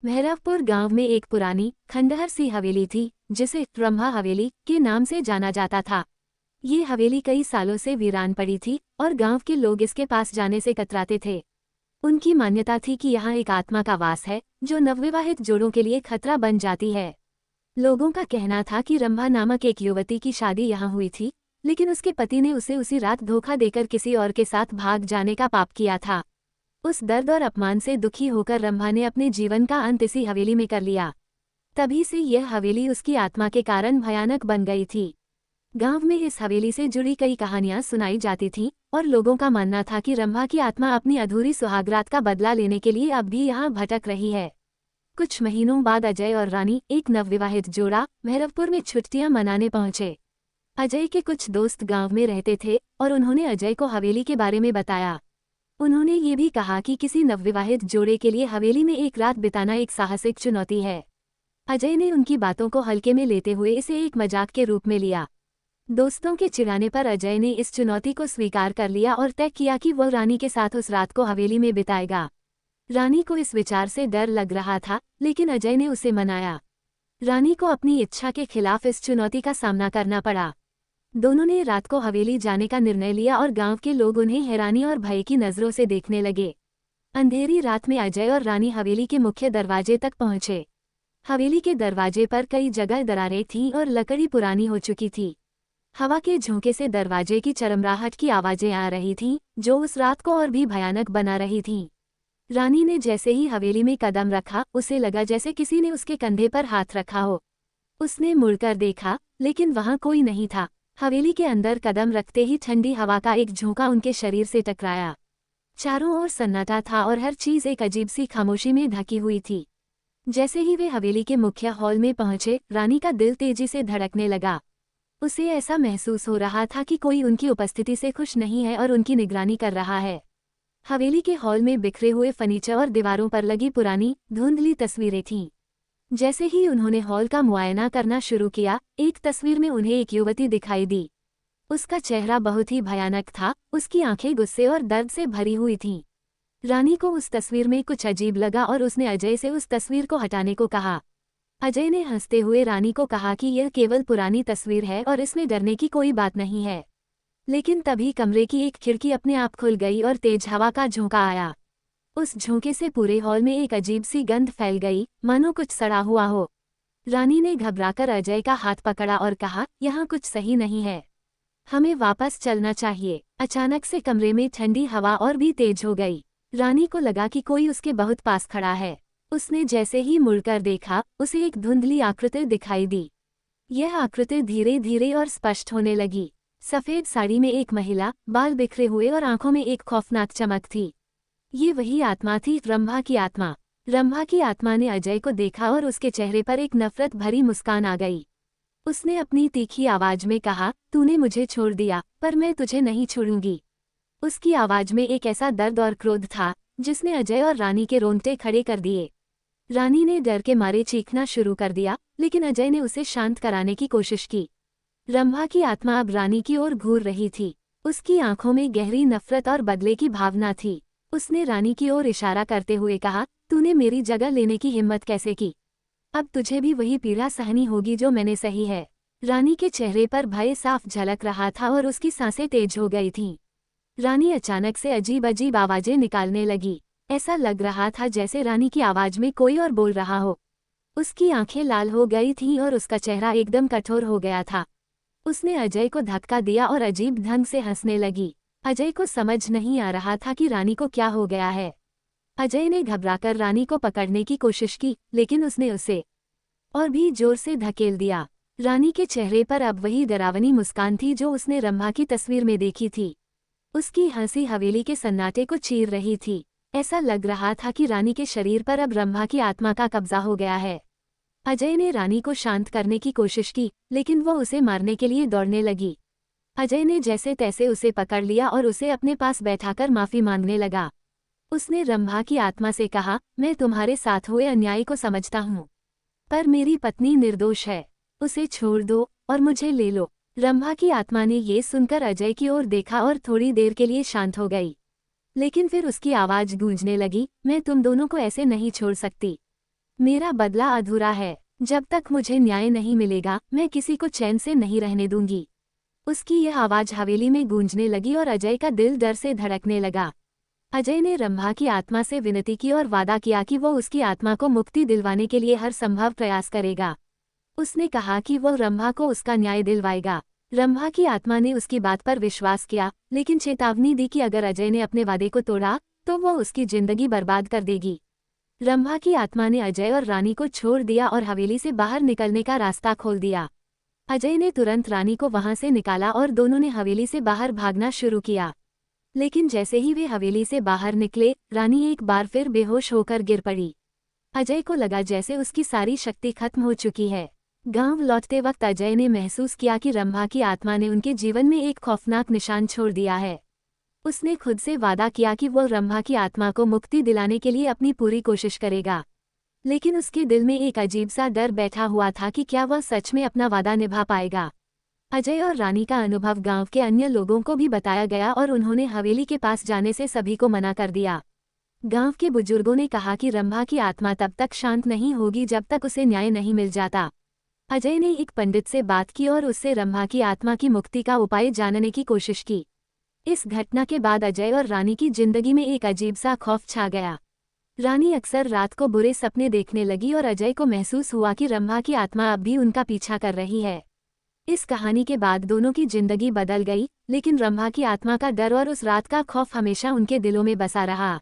भैरवपुर गांव में एक पुरानी खंडहर सी हवेली थी जिसे रंभा हवेली के नाम से जाना जाता था। ये हवेली कई सालों से वीरान पड़ी थी और गांव के लोग इसके पास जाने से कतराते थे। उनकी मान्यता थी कि यहाँ एक आत्मा का वास है जो नवविवाहित जोड़ों के लिए खतरा बन जाती है। लोगों का कहना था कि रंभा नामक एक युवती की शादी यहाँ हुई थी, लेकिन उसके पति ने उसे उसी रात धोखा देकर किसी और के साथ भाग जाने का पाप किया था। उस दर्द और अपमान से दुखी होकर रंभा ने अपने जीवन का अंत इसी हवेली में कर लिया। तभी से यह हवेली उसकी आत्मा के कारण भयानक बन गई थी। गांव में इस हवेली से जुड़ी कई कहानियां सुनाई जाती थीं और लोगों का मानना था कि रंभा की आत्मा अपनी अधूरी सुहागरात का बदला लेने के लिए अब भी यहाँ भटक रही है। कुछ महीनों बाद अजय और रानी, एक नवविवाहित जोड़ा, भैरवपुर में छुट्टियां मनाने पहुंचे। अजय के कुछ दोस्त गांव में रहते थे और उन्होंने अजय को हवेली के बारे में बताया। उन्होंने ये भी कहा कि किसी नवविवाहित जोड़े के लिए हवेली में एक रात बिताना एक साहसिक चुनौती है। अजय ने उनकी बातों को हल्के में लेते हुए इसे एक मजाक के रूप में लिया। दोस्तों के चिढ़ाने पर अजय ने इस चुनौती को स्वीकार कर लिया और तय किया कि वह रानी के साथ उस रात को हवेली में बिताएगा। रानी को इस विचार से डर लग रहा था, लेकिन अजय ने उसे मनाया। रानी को अपनी इच्छा के खिलाफ इस चुनौती का सामना करना पड़ा। दोनों ने रात को हवेली जाने का निर्णय लिया और गांव के लोग उन्हें हैरानी और भय की नजरों से देखने लगे। अंधेरी रात में अजय और रानी हवेली के मुख्य दरवाजे तक पहुंचे। हवेली के दरवाजे पर कई जगह दरारें थीं और लकड़ी पुरानी हो चुकी थी। हवा के झोंके से दरवाजे की चरमराहट की आवाजें आ रही थीं, जो उस रात को और भी भयानक बना रही थीं। रानी ने जैसे ही हवेली में कदम रखा, उसे लगा जैसे किसी ने उसके कंधे पर हाथ रखा हो। उसने मुड़कर देखा, लेकिन वहां कोई नहीं था। हवेली के अंदर कदम रखते ही ठंडी हवा का एक झोंका उनके शरीर से टकराया। चारों ओर सन्नाटा था और हर चीज एक अजीब सी खामोशी में ढकी हुई थी। जैसे ही वे हवेली के मुख्य हॉल में पहुंचे, रानी का दिल तेजी से धड़कने लगा। उसे ऐसा महसूस हो रहा था कि कोई उनकी उपस्थिति से खुश नहीं है और उनकी निगरानी कर रहा है। हवेली के हॉल में बिखरे हुए फर्नीचर और दीवारों पर लगी पुरानी धुंधली तस्वीरें थीं। जैसे ही उन्होंने हॉल का मुआयना करना शुरू किया, एक तस्वीर में उन्हें एक युवती दिखाई दी। उसका चेहरा बहुत ही भयानक था, उसकी आंखें गुस्से और दर्द से भरी हुई थीं। रानी को उस तस्वीर में कुछ अजीब लगा और उसने अजय से उस तस्वीर को हटाने को कहा। अजय ने हंसते हुए रानी को कहा कि यह केवल पुरानी तस्वीर है और इसमें डरने की कोई बात नहीं है। लेकिन तभी कमरे की एक खिड़की अपने आप खुल गई और तेज हवा का झोंका आया। उस झोंके से पूरे हॉल में एक अजीब सी गंध फैल गई, मानो कुछ सड़ा हुआ हो। रानी ने घबराकर अजय का हाथ पकड़ा और कहा, यहाँ कुछ सही नहीं है, हमें वापस चलना चाहिए। अचानक से कमरे में ठंडी हवा और भी तेज हो गई। रानी को लगा कि कोई उसके बहुत पास खड़ा है। उसने जैसे ही मुड़कर देखा, उसे एक धुंधली आकृति दिखाई दी। यह आकृति धीरे धीरे और स्पष्ट होने लगी। सफेद साड़ी में एक महिला, बाल बिखरे हुए और आंखों में एक खौफनाक चमक थी। ये वही आत्मा थी, रंभा की आत्मा। रंभा की आत्मा ने अजय को देखा और उसके चेहरे पर एक नफरत भरी मुस्कान आ गई। उसने अपनी तीखी आवाज में कहा, तूने मुझे छोड़ दिया, पर मैं तुझे नहीं छोड़ूंगी। उसकी आवाज में एक ऐसा दर्द और क्रोध था जिसने अजय और रानी के रोंगटे खड़े कर दिए। रानी ने डर के मारे चीखना शुरू कर दिया, लेकिन अजय ने उसे शांत कराने की कोशिश की। रंभा की आत्मा अब रानी की ओर घूर रही थी। उसकी आंखों में गहरी नफरत और बदले की भावना थी। उसने रानी की ओर इशारा करते हुए कहा, तूने मेरी जगह लेने की हिम्मत कैसे की? अब तुझे भी वही पीड़ा सहनी होगी जो मैंने सही है। रानी के चेहरे पर भय साफ झलक रहा था और उसकी सांसें तेज हो गई थीं। रानी अचानक से अजीब अजीब आवाजें निकालने लगी। ऐसा लग रहा था जैसे रानी की आवाज में कोई और बोल रहा हो। उसकी आंखें लाल हो गई थीं और उसका चेहरा एकदम कठोर हो गया था। उसने अजय को धक्का दिया और अजीब ढंग से हंसने लगी। अजय को समझ नहीं आ रहा था कि रानी को क्या हो गया है। अजय ने घबराकर रानी को पकड़ने की कोशिश की, लेकिन उसने उसे और भी जोर से धकेल दिया। रानी के चेहरे पर अब वही डरावनी मुस्कान थी जो उसने रंभा की तस्वीर में देखी थी। उसकी हंसी हवेली के सन्नाटे को चीर रही थी। ऐसा लग रहा था कि रानी के शरीर पर अब रंभा की आत्मा का कब्जा हो गया है। अजय ने रानी को शांत करने की कोशिश की, लेकिन वो उसे मारने के लिए दौड़ने लगी। अजय ने जैसे तैसे उसे पकड़ लिया और उसे अपने पास बैठाकर माफी मांगने लगा। उसने रंभा की आत्मा से कहा, मैं तुम्हारे साथ हुए अन्याय को समझता हूँ, पर मेरी पत्नी निर्दोष है। उसे छोड़ दो और मुझे ले लो। रंभा की आत्मा ने ये सुनकर अजय की ओर देखा और थोड़ी देर के लिए शांत हो गई। लेकिन फिर उसकी आवाज गूंजने लगी, मैं तुम दोनों को ऐसे नहीं छोड़ सकती। मेरा बदला अधूरा है। जब तक मुझे न्याय नहीं मिलेगा मैं किसी को चैन से नहीं रहने दूंगी। उसकी यह आवाज हवेली में गूंजने लगी और अजय का दिल डर से धड़कने लगा। अजय ने रंभा की आत्मा से विनती की और वादा किया कि वो उसकी आत्मा को मुक्ति दिलवाने के लिए हर संभव प्रयास करेगा। उसने कहा कि वो रंभा को उसका न्याय दिलवाएगा। रंभा की आत्मा ने उसकी बात पर विश्वास किया, लेकिन चेतावनी दी कि अगर अजय ने अपने वादे को तोड़ा तो वो उसकी जिंदगी बर्बाद कर देगी। रंभा की आत्मा ने अजय और रानी को छोड़ दिया और हवेली से बाहर निकलने का रास्ता खोल दिया। अजय ने तुरंत रानी को वहां से निकाला और दोनों ने हवेली से बाहर भागना शुरू किया। लेकिन जैसे ही वे हवेली से बाहर निकले, रानी एक बार फिर बेहोश होकर गिर पड़ी। अजय को लगा जैसे उसकी सारी शक्ति खत्म हो चुकी है। गांव लौटते वक्त अजय ने महसूस किया कि रंभा की आत्मा ने उनके जीवन में एक खौफनाक निशान छोड़ दिया है। उसने खुद से वादा किया कि वो रंभा की आत्मा को मुक्ति दिलाने के लिए अपनी पूरी कोशिश करेगा। लेकिन उसके दिल में एक अजीब सा डर बैठा हुआ था कि क्या वह सच में अपना वादा निभा पाएगा। अजय और रानी का अनुभव गांव के अन्य लोगों को भी बताया गया और उन्होंने हवेली के पास जाने से सभी को मना कर दिया। गांव के बुजुर्गों ने कहा कि रंभा की आत्मा तब तक शांत नहीं होगी जब तक उसे न्याय नहीं मिल जाता। अजय ने एक पंडित से बात की और उससे रंभा की आत्मा की मुक्ति का उपाय जानने की कोशिश की। इस घटना के बाद अजय और रानी की जिंदगी में एक अजीब सा खौफ छा गया। रानी अक्सर रात को बुरे सपने देखने लगी और अजय को महसूस हुआ कि रंभा की आत्मा अब भी उनका पीछा कर रही है। इस कहानी के बाद दोनों की जिंदगी बदल गई, लेकिन रंभा की आत्मा का डर और उस रात का खौफ हमेशा उनके दिलों में बसा रहा।